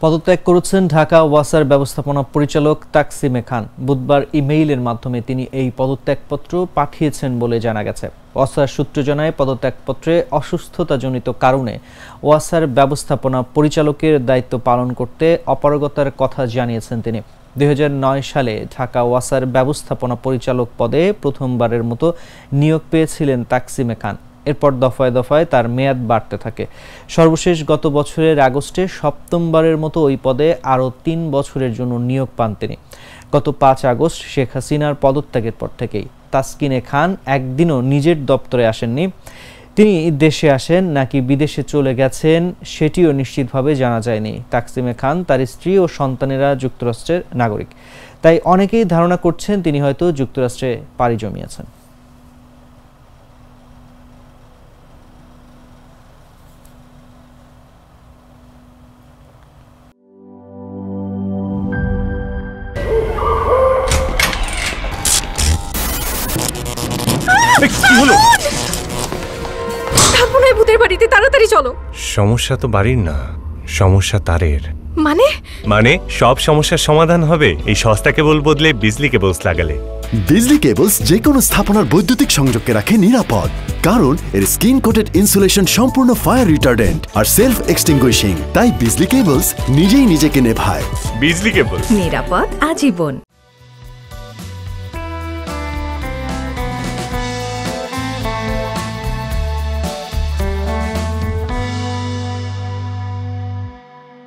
পদত্যাগ করেছেন ঢাকা ওয়াসার ব্যবস্থাপনা পরিচালক তাকসিমে খান। বুধবার ইমেইলের মাধ্যমে তিনি এই পদত্যাগপত্র পাঠিয়েছেন বলে জানা গেছে। ওয়াসার সূত্র জানায়, পদত্যাগপত্রে অসুস্থতাজনিত কারণে ওয়াসার ব্যবস্থাপনা পরিচালকের দায়িত্ব পালন করতে অপারগতার কথা জানিয়েছেন তিনি। 2009 সালে ঢাকা ওয়াসার ব্যবস্থাপনা পরিচালক পদে প্রথমবারের মতো নিয়োগ পেয়েছিলেন তাকসিমে খান। এরপর দফায় দফায় তার মেয়াদ বাড়তে থাকে। সর্বশেষ গত বছরের আগস্টে সপ্তমবারের মতো ওই পদে আরও 3 বছরের জন্য নিয়োগ পান তিনি। গত 5 আগস্ট শেখ হাসিনার পদত্যাগের পর থেকেই তাসকিনে খান একদিনও নিজের দপ্তরে আসেননি। তিনি দেশে আসেন নাকি বিদেশে চলে গেছেন সেটিও নিশ্চিতভাবে জানা যায়নি। তাকসিমে খান, তার স্ত্রী ও সন্তানেরা যুক্তরাষ্ট্রের নাগরিক, তাই অনেকেই ধারণা করছেন তিনি হয়তো যুক্তরাষ্ট্রে পাড়ি জমিয়েছেন। কি হলো? থাকবো না ভূতের বাড়িতে, তাড়াতাড়ি চলো। সমস্যা তো বাড়ির না, সমস্যা তারের। মানে সব সমস্যার সমাধান হবে এই সস্তা কেবল বদলে বিজলি কেবলস লাগালে। বিজলি কেবলস যে কোনো স্থাপনার বৈদ্যুতিক সংযোগকে রাখে নিরাপদ, কারণ এর স্কিন কোটেড ইনসুলেশন সম্পূর্ণ ফায়ার রিটার্ডেন্ট আর সেলফ এক্সটিংগুইশিং। তাই বিজলি কেবলস নিজেই নিজেকে নেভায়। বিজলি কেবল, নিরাপদ আজীবন।